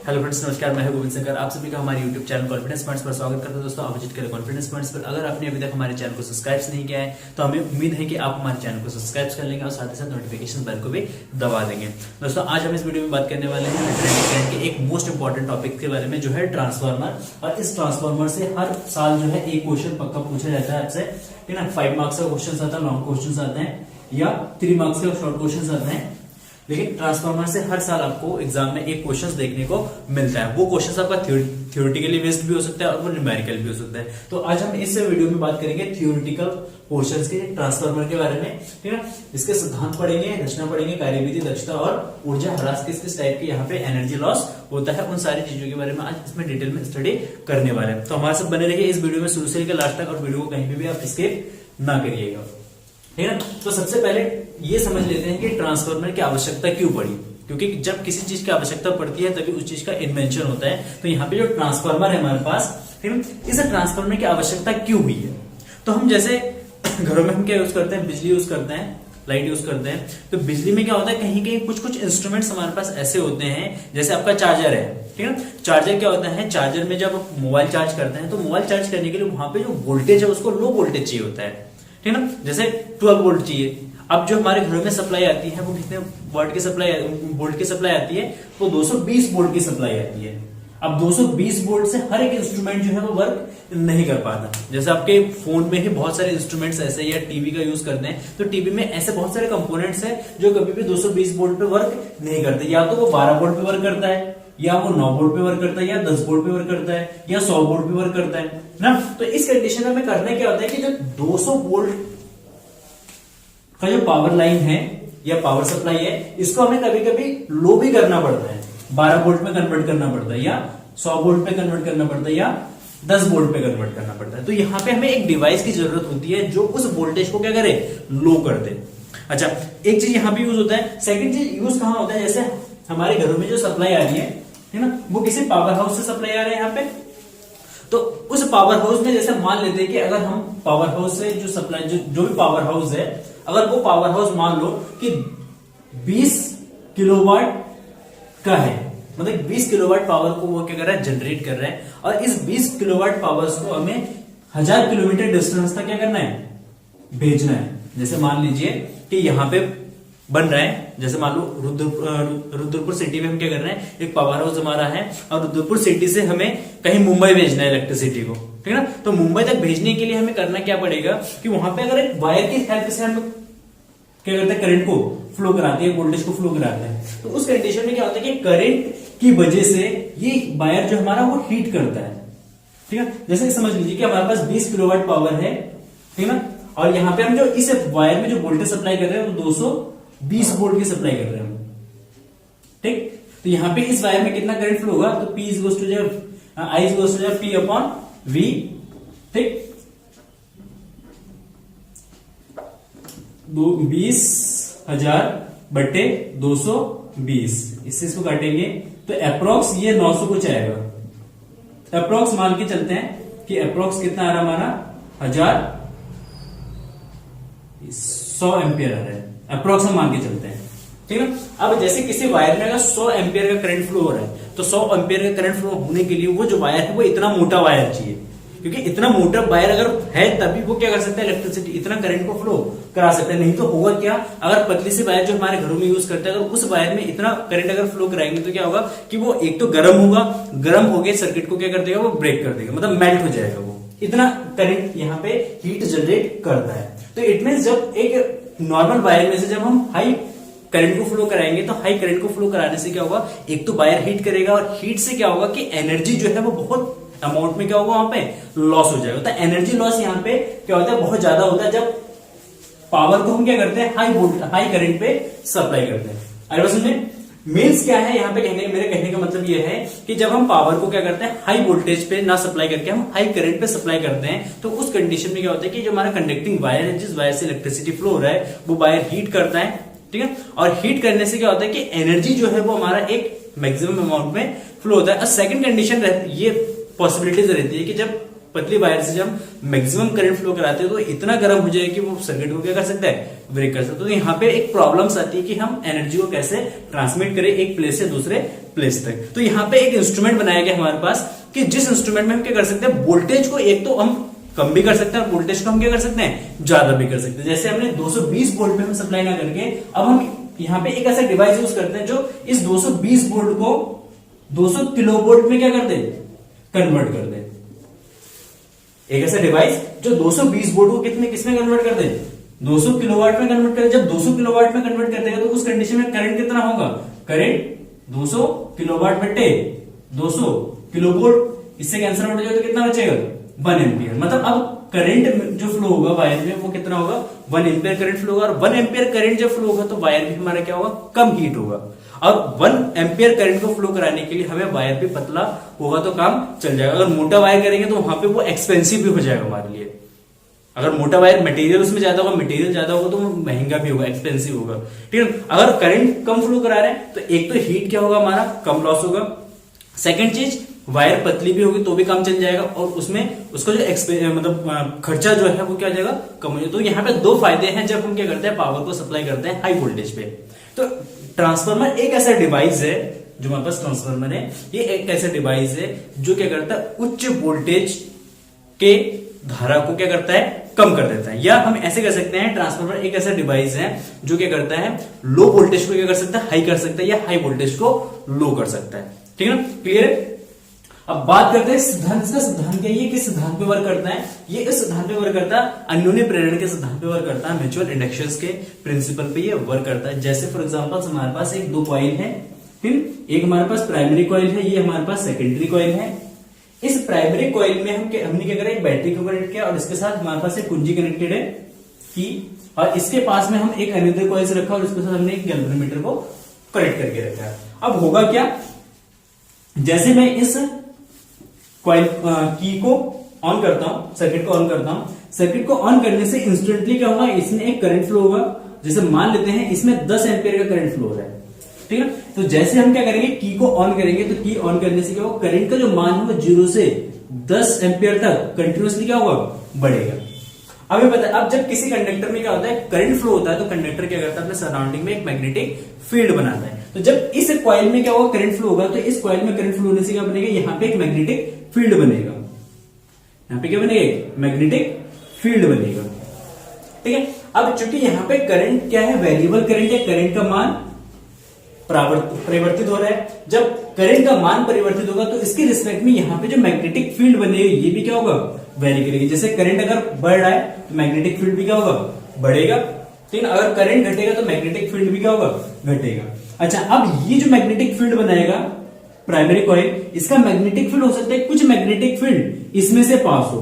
Hello friends, नमस्कार। मैं हूं गोविंद शंकर। आप सभी का हमारे यूट्यूब चैनल कॉन्फिडेंस पॉइंट्स पर स्वागत करता हूं। दोस्तों, आप विजिट करें कॉन्फिडेंस पॉइंट्स पर। अगर आपने अभी तक हमारे चैनल को सब्सक्राइब नहीं किया है तो हमें उम्मीद है कि आप हमारे चैनल को सब्सक्राइब कर लेंगे और साथ ही साथ नोटिफिकेशन बेल को भी दबा देंगे। दोस्तों, आज हम इस वीडियो में बात करने वाले हैं करंट के एक मोस्ट इंपॉर्टेंट टॉपिक के बारे में, जो है ट्रांसफार्मर। और इस ट्रांसफार्मर से हर साल जो है एक क्वेश्चन पक्का पूछा जाता है आपसे, ठीक है ना। 5 मार्क्स का क्वेश्चन आता है, लॉन्ग क्वेश्चन आते हैं, या 3 मार्क्स के शॉर्ट क्वेश्चन आते हैं। लेकिन ट्रांसफार्मर से हर साल आपको एग्जाम में एक क्वेश्चन देखने को मिलता है। वो क्वेश्चन आपका थ्योरेटिकली बेस्ड भी हो सकता है और वो न्यूमेरिकल भी हो सकता है। तो आज हम इस वीडियो में बात करेंगे थ्योरेटिकल पोर्शंस के ट्रांसफार्मर के बारे में, ठीक है। इसके सिद्धांत पढ़ेंगे, रचना पढ़ेंगे, कार्यविधि, दक्षता और ऊर्जा ह्रास किस टाइप के यहाँ पे एनर्जी लॉस होता है, उन सारी चीजों के बारे में आज इसमें डिटेल में स्टडी करने वाले हैं। तो हमारे साथ बने रहिए इस वीडियो में शुरू से लेकर लास्ट तक, और वीडियो को कहीं पे भी आप स्किप ना करिएगा, ठीक है ना। तो सबसे पहले ये समझ लेते हैं कि ट्रांसफार्मर की आवश्यकता क्यों पड़ी, क्योंकि जब किसी चीज की आवश्यकता पड़ती है तभी उस चीज का इन्वेंशन होता है। तो यहाँ पे जो ट्रांसफार्मर है हमारे पास, ठीक है, इस ट्रांसफार्मर की आवश्यकता क्यों हुई है। तो हम जैसे घरों में हम क्या यूज करते हैं, बिजली यूज करते हैं, लाइट यूज करते हैं। तो बिजली में क्या होता है, कहीं कहीं कुछ इंस्ट्रूमेंट्स हमारे पास ऐसे होते हैं, जैसे आपका चार्जर है, ठीक है। चार्जर क्या होता है, चार्जर में जब मोबाइल चार्ज करते हैं तो मोबाइल चार्ज करने के लिए वहां पे जो वोल्टेज है उसको लो वोल्टेज चाहिए होता है, ठीक है ना। जैसे 12 वोल्ट चाहिए। अब जो हमारे घरों में सप्लाई आती है वो कितने वोल्ट की सप्लाई आती है, वो 220 वोल्ट की सप्लाई आती है। अब 220 वोल्ट से हर एक इंस्ट्रूमेंट जो है वो वर्क नहीं कर पाता। जैसे आपके फोन में ही बहुत सारे इंस्ट्रूमेंट्स ऐसे, या टीवी का यूज करते हैं तो टीवी में ऐसे बहुत सारे कंपोनेंट्स हैं जो कभी भी 220 वोल्ट पे वर्क नहीं करते। या तो वो 12 वोल्ट पे वर्क करता है, या वो 9 वोल्ट पे वर्क करता है, या 10 वोल्ट पे वर्क करता है, या 100 वोल्ट पे वर्क करता है ना। तो इस कंडीशन में हमें करना क्या होता है कि जो 200 वोल्ट का जो पावर लाइन है या पावर सप्लाई है, इसको हमें कभी कभी लो भी करना पड़ता है, 12 वोल्ट में कन्वर्ट करना पड़ता है, या 100 वोल्ट पे कन्वर्ट करना पड़ता है, या 10 वोल्ट पे कन्वर्ट करना पड़ता है। तो यहाँ पे हमें एक डिवाइस की जरूरत होती है जो उस वोल्टेज को क्या करे, लो कर दे। अच्छा, एक चीज यहाँ पे यूज होता है। सेकंड चीज यूज कहाँ होता है, जैसे हमारे घरों में जो सप्लाई आ रही है ना, वो किसी पावर हाउस से सप्लाई आ रहा है यहाँ पे। तो उस पावर हाउस में जैसे मान लेते हैं कि अगर हम पावर हाउस से जो सप्लाई जो भी पावर हाउस है, अगर वो पावर हाउस मान लो कि 20 किलोवाट का है, मतलब 20 किलोवाट पावर को वो क्या कर रहा है, जनरेट कर रहा है। और इस 20 किलोवाट पावर को हमें 1000 किलोमीटर डिस्टेंस तक क्या करना है, भेजना है। जैसे मान लीजिए कि यहाँ पे बन रहा है, जैसे मान लो रुद्रपुर सिटी में हम क्या कर रहे हैं, एक पावर हाउस हमारा है, और रुद्रपुर सिटी से हमें कहीं मुंबई भेजना है इलेक्ट्रिसिटी को, ठीक है ना। तो मुंबई तक भेजने के लिए हमें करना क्या पड़ेगा कि वहां पे अगर एक वायर की हेल्प से हम क्या करते हैं, करंट को फ्लो कराते हैं, वोल्टेज को फ्लो कराते हैं। तो उस कंडीशन में क्या होता है कि करंट की वजह से ये वायर जो हमारा वो हीट करता है, ठीक है। जैसे समझ लीजिए कि हमारे पास 20 किलोवाट पावर है, ठीक है ना, और यहाँ पे हम जो इस वायर में जो वोल्टेज सप्लाई कर रहे हैं वो 220 वोल्ट की सप्लाई कर रहे हैं, ठीक। तो यहाँ पे इस वायर में कितना करंट फ्लो होगा, तो P is to P upon V, ठीक। 20,000 बटे 220, इससे इसको काटेंगे तो अप्रोक्स ये 900 कुछ आएगा। अप्रोक्स मान के चलते हैं कि अप्रोक्स कितना आ रहा हमारा 100 एम्पियर आ रहा है, अप्रोक्स हम मान के चलते हैं, ठीक है। अब जैसे किसी वायर में अगर 100 एम्पियर का करंट फ्लो हो रहा है, तो 100 एम्पियर का करंट फ्लो होने के लिए वो जो वायर है वो इतना मोटा वायर चाहिए, क्योंकि इतना मोटा वायर अगर है तभी वो क्या कर सकता है, इलेक्ट्रिसिटी इतना करंट को फ्लो करा सकता है। नहीं तो होगा क्या, अगर पतली सी वायर जो हमारे घरों में यूज करते हैं, अगर उस वायर में इतना करंट अगर फ्लो कराएंगे तो क्या होगा कि वो एक तो गर्म होगा, गर्म हो गए सर्किट को क्या कर देगा, वो ब्रेक कर देगा, मतलब मेल्ट हो जाएगा। वो इतना करंट यहाँ पे हीट जनरेट करता है। तो इट मीन जब एक नॉर्मल वायर में से जब हम हाई करंट को फ्लो कराएंगे, तो हाई करंट को फ्लो कराने से क्या होगा, एक तो वायर हीट करेगा, और हीट से क्या होगा कि एनर्जी जो है वो बहुत अमाउंट में क्या होगा, वहां पे लॉस हो जाएगा। तो एनर्जी लॉस यहाँ पे क्या होता है, बहुत ज्यादा होता है जब पावर को हम क्या करते हैं, हाई करंट पे सप्लाई करते हैं। अरे बस मीन्स क्या है यहाँ पे मेरे कहने का मतलब ये है कि जब हम पावर को क्या करते हैं, हाई वोल्टेज पे ना सप्लाई करके हम हाई करंट पे सप्लाई करते हैं, तो उस कंडीशन में क्या होता है कि जो हमारा कंडक्टिंग वायर है, जिस वायर से इलेक्ट्रिसिटी फ्लो हो रहा है, वो वायर हीट करता है, ठीक है। और हीट करने से क्या होता है कि एनर्जी जो है वो हमारा एक मैक्सिमम अमाउंट में फ्लो होता है। और सेकंड कंडीशन ये पॉसिबिलिटीज रहती है कि जब पतली वायर से जब मैक्सिमम करंट फ्लो कराते हैं तो इतना गर्म हो जाए कि वो सर्किट को क्या कर सकता है, ब्रेक कर सकते हो। तो यहाँ पे एक प्रॉब्लम्स आती है कि हम एनर्जी को कैसे ट्रांसमिट करें एक प्लेस से दूसरे प्लेस तक। तो यहाँ पे एक इंस्ट्रूमेंट बनाया गया हमारे पास कि जिस इंस्ट्रूमेंट में हम क्या कर सकते हैं, वोल्टेज को एक तो हम कम भी कर सकते हैं और वोल्टेज को हम क्या कर सकते हैं, ज्यादा भी कर सकते हैं। जैसे हमने 220 वोल्ट पे हम सप्लाई ना करके अब हम यहाँ पे एक ऐसा डिवाइस यूज करते हैं जो इस 220 वोल्ट को 200 किलो वोल्ट में क्या कर दे, कन्वर्ट कर दे। एक ऐसा डिवाइस जो 220 वोल्ट को किसमें कन्वर्ट कर दे, 200 किलोवाट में कन्वर्ट करे। जब 200 किलोवाट में कन्वर्ट कर देगा तो उस कंडीशन में करंट कितना होगा, करंट 200 किलोवाट बटे 200 किलोवोल्ट, इससे कैंसिल आउट हो जाए तो कितना बचेगा, 1 एम्पियर। मतलब अब करंट जो फ्लो होगा वायर में वो कितना होगा, 1 एम्पियर करंट फ्लो होगा। और 1 एम्पियर करंट जब फ्लो होगा तो वायर भी हमारा क्या होगा, कम हीट होगा। अब 1 एम्पियर करंट को फ्लो कराने के लिए हमें वायर भी पतला होगा तो काम चल जाएगा। अगर मोटा वायर करेंगे तो वहां पे वो एक्सपेंसिव भी हो जाएगा हमारे लिए। अगर मोटा वायर मटेरियल उसमें ज्यादा होगा, मटेरियल ज्यादा होगा तो वो महंगा भी होगा, एक्सपेंसिव होगा, ठीक है। अगर करंट कम फ्लो करा रहे हैं तो एक तो हीट क्या होगा, हमारा कम लॉस होगा। सेकेंड चीज, वायर पतली भी होगी तो भी काम चल जाएगा और उसमें उसका जो मतलब खर्चा जो है वो क्या हो जाएगा, कम हो जाएगा। तो यहाँ पे 2 फायदे हैं जब हम क्या करते हैं, पावर को सप्लाई करते हैं हाई वोल्टेज पे। तो ट्रांसफार्मर एक ऐसा डिवाइस है जो हमारे पास ट्रांसफार्मर है, ये एक ऐसा डिवाइस है जो क्या करता है, उच्च वोल्टेज के धारा को क्या करता है, कम कर देता है। या हम ऐसे कर सकते हैं, ट्रांसफार्मर एक ऐसा डिवाइस है जो क्या करता है, लो वोल्टेज को क्या कर सकता है, हाई कर सकता है, या हाई वोल्टेज को लो कर सकता है। ठीक है ना, क्लियर है। अब बात करते हैं सिद्धांत। इसका सिद्धांत क्या है, ये किस सिद्धांत पे वर्क करता है, ये इस सिद्धांत पे वर्क करता है, अन्योन्य प्रेरण के सिद्धांत पे वर्क करता है, म्यूचुअल इंडक्शन के प्रिंसिपल पे ये वर्क करता है। जैसे फॉर एग्जांपल हमारे पास एक 2 कॉइल है, फिर एक हमारे पास प्राइमरी कॉइल है, ये हमारे पास सेकेंडरी कॉइल है। इस प्राइमरी कॉइल में हमने क्या करा, एक बैटरी को कनेक्ट किया और इसके साथ हमारे पास एक कुंजी कनेक्टेड है की, और इसके पास में हम एक अन्य कॉइल से रखा और इसके साथ हमने एक गैल्वेनोमीटर को कनेक्ट करके रखा है। अब होगा क्या, जैसे मैं इस कॉइल की को ऑन करता हूं, सर्किट को ऑन करता हूं, सर्किट को ऑन करने से इंस्टेंटली क्या होगा, इसमें एक करंट फ्लो होगा। जैसे मान लेते हैं इसमें 10 एम्पियर का करंट फ्लो हो रहा है, ठीक है। तो जैसे हम क्या करेंगे, की को ऑन करेंगे तो की ऑन करने से क्या होगा, करंट का जो मान होगा 0 से 10 एम्पियर तक कंटिन्यूअसली क्या होगा, बढ़ेगा। अब ये पता है, अब जब किसी कंडक्टर में क्या होता है, करंट फ्लो होता है तो कंडक्टर क्या करता है, अपने सराउंडिंग में एक मैग्नेटिक फील्ड बनाता है। तो जब इस कॉइल में क्या होगा, करंट फ्लो होगा, तो इस कॉइल में करंट फ्लो होने से क्या बनेगा, यहाँ पे एक मैग्नेटिक फील्ड बनेगा। यहाँ पे क्या बनेगा, मैग्नेटिक फील्ड बनेगा, ठीक है। अब चूंकि यहाँ पे करंट क्या है, वेरिएबल करंट है, करंट का मान परिवर्तित हो रहा है। जब करंट का मान परिवर्तित होगा तो इसके रिस्पेक्ट में यहाँ पे जो मैग्नेटिक फील्ड बनेगी ये भी क्या होगा, वेरी करेगी। जैसे करंट अगर बढ़ रहा है तो मैग्नेटिक फील्ड भी क्या होगा, बढ़ेगा। ठीक है, अगर करंट घटेगा तो मैग्नेटिक फील्ड भी क्या होगा, घटेगा। अच्छा, अब ये जो मैग्नेटिक फील्ड बनाएगा प्राइमरी कॉइल, इसका मैग्नेटिक फील्ड हो सकता है, कुछ मैग्नेटिक फील्ड इसमें से पास हो,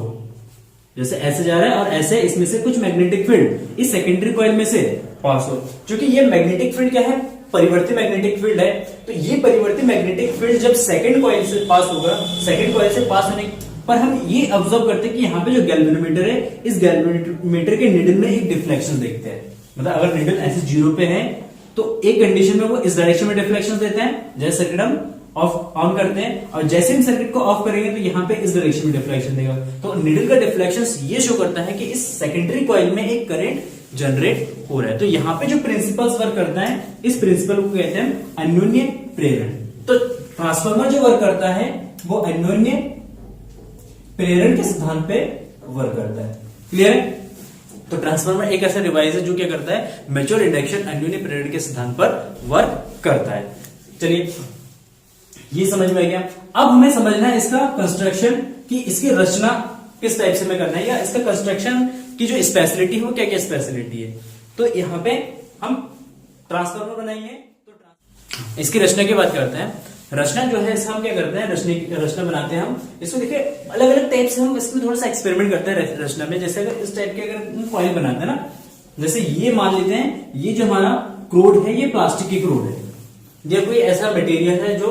जैसे ऐसे जा रहा है और ऐसे इसमें से कुछ मैग्नेटिक फील्ड इस सेकेंडरी कॉइल में से पास हो। क्योंकि ये मैग्नेटिक फील्ड क्या है, परिवर्ती मैग्नेटिक फील्ड है। तो ये परिवर्ती मैग्नेटिक फील्ड जब सेकंड कॉइल से पास होगा, सेकंड कॉइल से पास होने पर हम ये ऑब्जर्व करते हैं कि यहाँ पे जो गैल्वेनोमीटर है, इस गैल्वेनोमीटर के निडल में एक डिफ्लेक्शन देखते हैं। मतलब अगर निडल ऐसे 0 पे है तो एक कंडीशन में वो इस डायरेक्शन में डिफ्लेक्शन देते हैं, जैसे सर्किट हम ऑफ ऑन करते हैं, और जैसे हम सर्किट को ऑफ करेंगे तो यहाँ पे इस डायरेक्शन में डिफ्लेक्शन देगा। तो निडल का डिफ्लेक्शन ये शो करता है कि इस सेकेंडरी कॉइल में एक करंट जनरेट हो रहा है। तो यहाँ पे जो प्रिंसिपल्स वर्क करता है, इस प्रिंसिपल को कहते हैं अन्योन्य प्रेरण। तो ट्रांसफार्मर जो वर्क करता है वो अन्योन्य प्रेरण के सिद्धांत पे वर्क करता है। क्लियर है। तो ट्रांसफार्मर एक ऐसा डिवाइस है जो क्या करता है, म्यूचुअल इंडक्शन अन्योन्य प्रेरण के सिद्धांत पर वर्क करता है। चलिए, ये समझ में आ गया। अब हमें समझना है इसका कंस्ट्रक्शन, कि इसकी रचना किस टाइप से में करना है, या इसका कंस्ट्रक्शन की जो स्पेशलिटी है वो क्या क्या स्पेशलिटी है। तो यहाँ पे हम ट्रांसफार्मर बनाएंगे, तो इसकी रचना की बात करते हैं। रचना जो है इसका हम क्या करते हैं, रचना बनाते हैं हम। इसको देखिए अलग अलग टाइप से हम इसमें थोड़ा सा एक्सपेरिमेंट करते हैं रचना में। जैसे अगर इस टाइप के अगर कॉइल बनाते हैं ना, जैसे ये मान लेते हैं, ये जो हमारा क्रोड है ये प्लास्टिक की क्रोड है, या कोई ऐसा मटेरियल है जो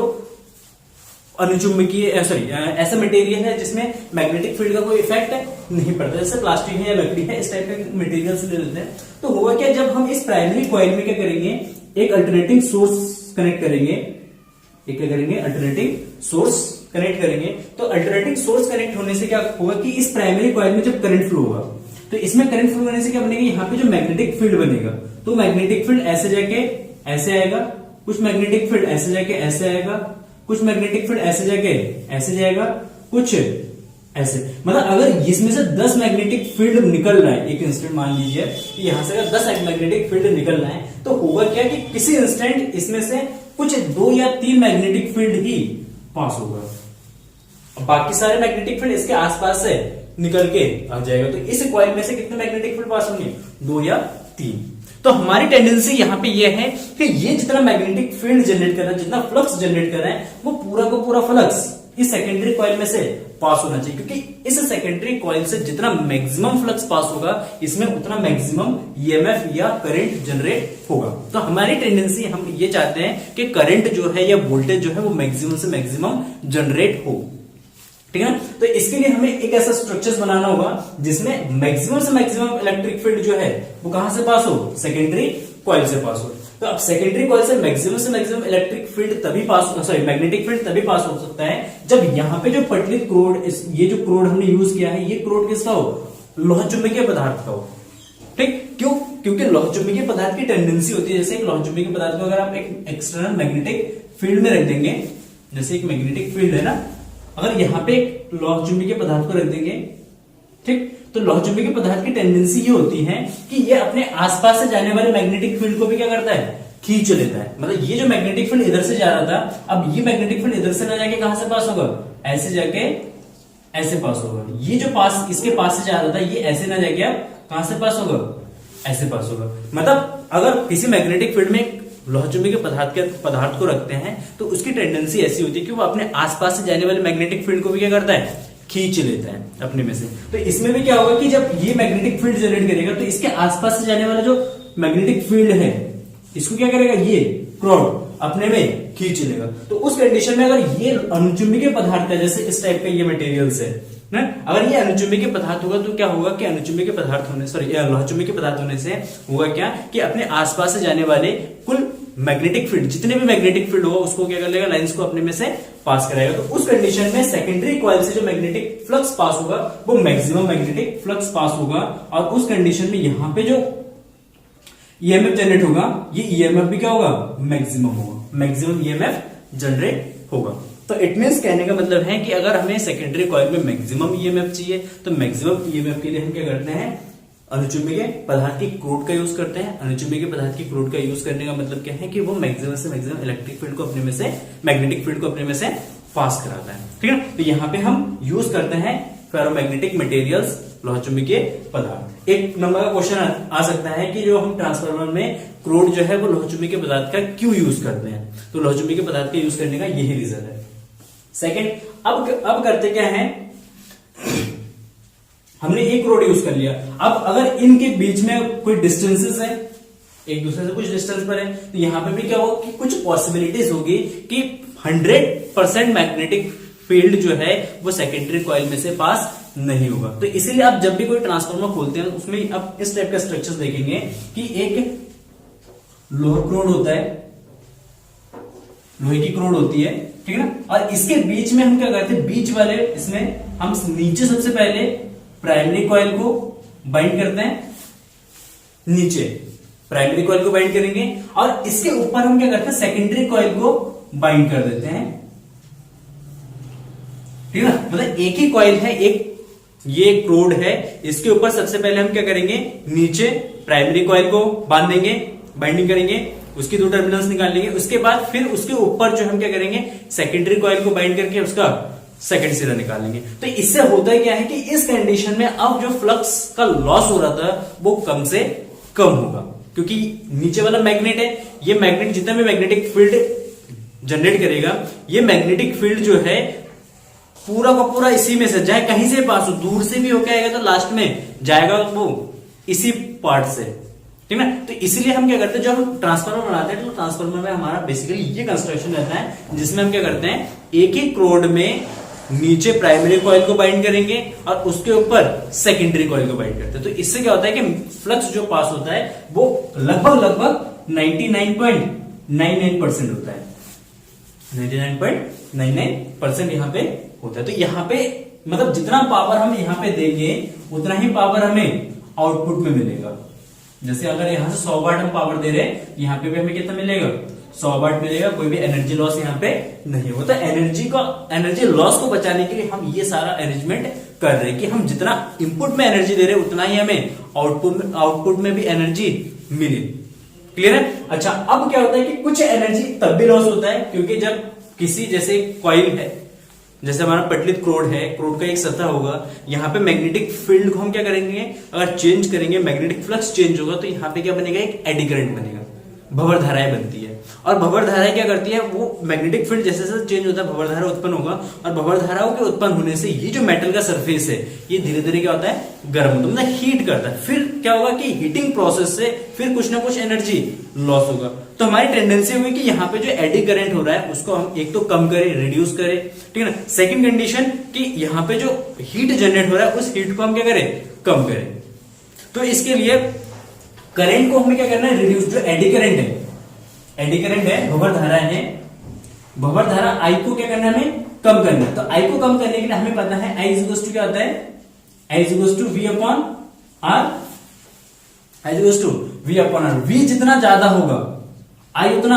अनुचुंबकीय ऐसा मटेरियल है जिसमें मैग्नेटिक फील्ड का कोई इफेक्ट नहीं पड़ता, जैसे प्लास्टिक है या लकड़ी है, इस टाइप के मटेरियल से ले लेते हैं। तो होगा क्या, जब हम इस प्राइमरी कॉइल में क्या करेंगे, एक अल्टरनेटिंग सोर्स कनेक्ट करेंगे, एक क्या करेंगे, अल्टरनेटिंग सोर्स कनेक्ट करेंगे। तो अल्टरनेटिंग सोर्स कनेक्ट होने से क्या होगा कि इस प्राइमरी कॉइल में जब करंट फ्लो होगा, तो इसमें करंट फ्लो करने से क्या बनेगा, यहाँ पे जो मैग्नेटिक फील्ड बनेगा, तो मैग्नेटिक फील्ड ऐसे जाके ऐसे आएगा, कुछ मैग्नेटिक फील्ड ऐसे जाके ऐसे आएगा, कुछ मैग्नेटिक फील्ड ऐसे जाके ऐसे जाएगा, कुछ ऐसे। मतलब अगर इसमें से 10 मैग्नेटिक फील्ड निकल रहा है एक इंस्टेंट, मान लीजिए कि यहां से अगर 10 मैग्नेटिक फील्ड निकल रहा है, तो होगा क्या कि किसी इंस्टेंट इसमें से कुछ 2 या 3 मैग्नेटिक फील्ड ही पास होगा, बाकी सारे मैग्नेटिक फील्ड इसके आसपास से निकल के आ जाएगा। तो इस कॉइल में से कितने मैग्नेटिक फील्ड पास होंगे, 2 या 3। तो हमारी टेंडेंसी यहां पे ये है कि ये जितना मैग्नेटिक फील्ड जनरेट कर रहा है, जितना फ्लक्स जनरेट कर रहा है, वो पूरा का पूरा फ्लक्स इस सेकेंडरी कॉइल में से पास होना चाहिए, क्योंकि इस सेकेंडरी कॉइल से जितना मैक्सिमम फ्लक्स पास होगा, इसमें उतना मैक्सिमम ईएमएफ या करंट जनरेट होगा। तो हमारी टेंडेंसी, हम ये चाहते हैं कि करंट जो है या वोल्टेज जो है वो मैक्सिमम से मैक्सिमम जनरेट हो, ठीक है ना। तो इसके लिए हमें एक ऐसा स्ट्रक्चर बनाना होगा जिसमें मैक्सिमम से मैक्सिमम इलेक्ट्रिक फील्ड जो है वो कहां से पास हो, सेकेंडरी कॉइल से पास हो। तो अब सेकेंडरी कॉइल से मैक्सिमम इलेक्ट्रिक फील्ड तभी पास, सॉरी मैग्नेटिक फील्ड तभी पास हो सकता है जब यहाँ पे जो पतली क्रोड, ये जो क्रोड हमने यूज किया है, ये क्रोड किसका हो, लोह चुंबकीय पदार्थ का हो। ठीक, क्यों, क्योंकि लोह चुंबकीय पदार्थ की टेंडेंसी होती है, जैसे एक लोह चुंबकीय पदार्थ को अगर आप एक एक्सटर्नल मैग्नेटिक फील्ड में रख देंगे, जैसे एक मैग्नेटिक फील्ड है ना, अगर यहाँ पे एक लोह चुंबकीय पदार्थ को रख देंगे, ठीक, तो लोह चुंबकीय पदार्थ की टेंडेंसी ये होती है कि ये अपने आसपास से जाने वाले मैग्नेटिक फील्ड को भी क्या करता है, खींच लेता है। मतलब ये जो मैग्नेटिक फील्ड इधर से जा रहा था, अब ये मैग्नेटिक फील्ड इधर से ना जाके कहां से पास होगा, ऐसे जाके ऐसे पास होगा। ये जो पास, इसके पास से जा रहा था, ये ऐसे ना जाके अब कहां से पास होगा, ऐसे पास होगा। मतलब अगर किसी मैग्नेटिक फील्ड में लोह चुंबकीय पदार्थ को रखते हैं, तो उसकी टेंडेंसी ऐसी होती है कि वो अपने आसपास से जाने वाले मैग्नेटिक फील्ड को भी क्या करता है, खींच लेता है अपने में से। तो इसमें भी क्या होगा कि जब ये मैग्नेटिक फील्ड जनरेट करेगा, तो इसके आसपास से जाने वाला जो मैग्नेटिक फील्ड है, इसको क्या करेगा, ये क्रोड अपने में खींच लेगा। तो उस कंडीशन में अगर ये अनुचुंबकीय पदार्थ है, जैसे इस टाइप का ये मटेरियल्स है ना, अगर ये अनुचुंबकीय पदार्थ होगा तो क्या होगा कि अनुचुंबकीय पदार्थ होने, सॉरी लोह चुंबकीय पदार्थ होने से होगा क्या कि अपने आसपास से जाने वाले कुल मैग्नेटिक फील्ड, जितने भी मैग्नेटिक फील्ड होगा, उसको क्या कर लेगा, लाइंस को अपने में से पास कराएगा। तो उस कंडीशन में सेकेंडरी कॉइल से जो मैग्नेटिक फ्लक्स पास होगा, वो मैक्सिमम मैग्नेटिक फ्लक्स पास होगा, और उस कंडीशन में यहां पे जो ईएमएफ जनरेट होगा, ये ईएमएफ भी क्या होगा, मैक्सिमम होगा, मैक्सिमम ईएमएफ जनरेट होगा। तो इट मींस, कहने का मतलब है कि अगर हमें सेकेंडरी कॉइल में मैक्सिमम ईएमएफ चाहिए, तो मैक्सिमम ईएमएफ के लिए हम क्या करते हैं, अनुचुंबकीय पदार्थ की क्रोड का यूज करते हैं। अनुचुंबकीय पदार्थ की क्रोड का यूज करने का मतलब क्या है कि वो मैक्सिमम से मैक्सिमम इलेक्ट्रिक फील्ड को अपने में से, मैग्नेटिक फील्ड को अपने में से पास कराता है, ठीक है। तो यहाँ पे हम यूज करते हैं फेरोमैग्नेटिक मटेरियल्स, लोह चुंबकीय पदार्थ। एक नंबर का क्वेश्चन आ सकता है कि जो हम ट्रांसफार्मर में क्रोड जो है वो लोह चुंबकीय पदार्थ का क्यों यूज करते हैं, तो लोह चुंबकीय पदार्थ का यूज करने का यही रीजन है। सेकेंड, अब करते क्या है, हमने एक क्रोड यूज कर लिया। अब अगर इनके बीच में कोई डिस्टेंसेस है, एक दूसरे से कुछ डिस्टेंस पर है, तो यहां पे भी क्या होगा कि कुछ पॉसिबिलिटीज होगी कि 100% मैग्नेटिक फील्ड जो है वो सेकेंडरी कॉइल में से पास नहीं होगा। तो इसीलिए आप जब भी कोई ट्रांसफार्मर खोलते हैं, उसमें आप इस टाइप का स्ट्रक्चर देखेंगे कि एक लोहा क्रोड होता है, लोहे की क्रोड होती है, ठीक है ना, और इसके बीच में हम क्या करते हैं, बीच वाले इसमें हम नीचे सबसे पहले प्राइमरी कॉइल को बाइंड करते हैं, नीचे प्राइमरी कॉइल को बाइंड करेंगे, और इसके ऊपर हम क्या करते हैं, सेकेंडरी कॉइल को बाइंड कर देते हैं, ठीक है ना। मतलब एक ही कॉइल है, एक ये क्रोड है, इसके ऊपर सबसे पहले हम क्या करेंगे, नीचे प्राइमरी कॉइल को बांध देंगे, बाइंडिंग करेंगे, उसकी 2 टर्मिनल्स निकाल लेंगे, उसके बाद फिर उसके ऊपर जो हम क्या करेंगे, सेकेंडरी कॉइल को बाइंड करके उसका सेकंड सिरा निकालेंगे। तो इससे होता है क्या है कि इस कंडीशन में अब जो फ्लक्स का लॉस हो रहा था वो कम से कम होगा, क्योंकि नीचे वाला मैग्नेट है, ये मैग्नेट जितना भी मैग्नेटिक फील्ड जनरेट करेगा, ये मैग्नेटिक फील्ड जो है पूरा का पूरा इसी में से, चाहे कहीं से पास हो, दूर से भी होकर आएगा तो लास्ट में जाएगा वो इसी पार्ट से, ठीक है ना। तो इसलिए हम क्या करते हैं, जब हम ट्रांसफार्मर बनाते हैं, तो ट्रांसफार्मर में हमारा बेसिकली ये कंस्ट्रक्शन रहता है, जिसमें हम क्या करते हैं, एक ही क्रोड में नीचे प्राइमरी कॉइल को बाइंड करेंगे और उसके ऊपर सेकेंडरी कॉइल को बाइंड करते हैं। तो इससे क्या होता है कि फ्लक्स जो पास होता है वो लगभग 99.99% होता है, 99.99% यहाँ पे होता है। तो यहाँ पे मतलब जितना पावर हम यहाँ पे देंगे, उतना ही पावर हमें आउटपुट में मिलेगा। जैसे अगर यहां से 100 वाट हम पावर दे रहे हैं, यहाँ पे भी हमें कितना मिलेगा, 100 वाट मिलेगा। कोई भी एनर्जी लॉस यहाँ पे नहीं होता। एनर्जी लॉस को बचाने के लिए हम ये सारा अरेंजमेंट कर रहे हैं कि हम जितना इनपुट में एनर्जी दे रहे हैं उतना ही हमें आउटपुट में भी एनर्जी मिले। क्लियर है? अच्छा, अब क्या होता है कि कुछ एनर्जी तब भी लॉस होता है क्योंकि जब किसी, जैसे कॉइल है, जैसे हमारा पटलित क्रोड है, क्रोड का एक सतह होगा, यहाँ पे मैग्नेटिक फील्ड को हम क्या करेंगे, अगर चेंज करेंगे, मैग्नेटिक फ्लक्स चेंज होगा तो यहाँ पे क्या बनेगा, एक एडी करंट बनेगा, भंवर धाराएं बनती है। और भंवर धाराएं क्या करती है, वो मैग्नेटिक फील्ड जैसे जैसे चेंज होता है भंवर धारा उत्पन्न होगा, और भंवर धाराओं के उत्पन्न होने से ये जो मेटल का सरफेस है ये धीरे धीरे क्या होता है, गर्म होता है, मतलब हीट करता है। फिर क्या होगा कि हीटिंग प्रोसेस से फिर कुछ ना कुछ एनर्जी लॉस होगा। तो हमारी टेंडेंसी होगी कि यहाँ पे जो एडी करंट हो रहा है उसको हम एक तो कम करें, रिड्यूस करें, ठीक है ना। सेकंड कंडीशन कि यहाँ पे जो हीट जनरेट हो रहा है उस हीट को हम क्या करें, कम करें। तो इसके लिए करंट को हमें क्या करना है, रिड्यूस। जो एडी करंट है, एडी करंट है, भंवर धारा है, भंवर धारा आई को क्या करना है, हमें कम करना है। तो आई को कम करने के लिए हमें पता है आई इज इक्वल टू क्या होता है, I is equal to V upon R, I is equal to V upon R. V जितना ज्यादा होगा आई उतना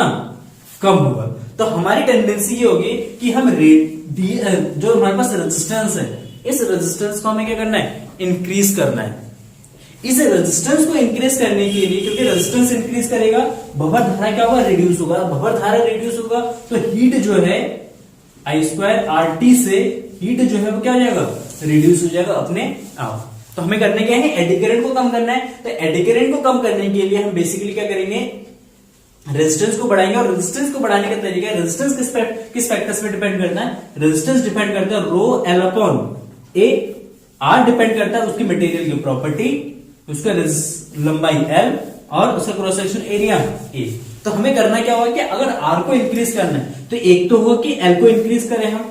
कम होगा। तो हमारी टेंडेंसी ये होगी कि हम जो हमारे पास रेजिस्टेंस है, इस रेजिस्टेंस को हमें क्या करना है, इंक्रीज करना है। इस रेजिस्टेंस को इंक्रीज करने के लिए, क्योंकि रेजिस्टेंस इंक्रीज करेगा, भंवर धारा क्या होगा, रिड्यूस होगा। भंवर धारा रिड्यूस होगा तो हीट जो है आई स्क्वायर आर टी से हीट जो है वो क्या हो जाएगा, रिड्यूस हो जाएगा अपने आप। तो हमें करने क्या है, एडी करंट को कम करना है। तो एडी करंट को कम करने के लिए हम बेसिकली क्या करेंगे, रेजिस्टेंस को बढ़ाएंगे। और रेजिस्टेंस को बढ़ाने का तरीका, रेजिस्टेंस किस फैक्टर्स पे डिपेंड करता है, रेजिस्टेंस डिपेंड करता है rho L upon A, R depend करता है उसकी मटेरियल की प्रॉपर्टी, उसका लंबाई एल और उसका क्रॉस सेक्शन एरिया ए। तो हमें करना क्या होगा कि अगर आर को इंक्रीज करना है तो एक तो होगा कि एल को इंक्रीज करें हम,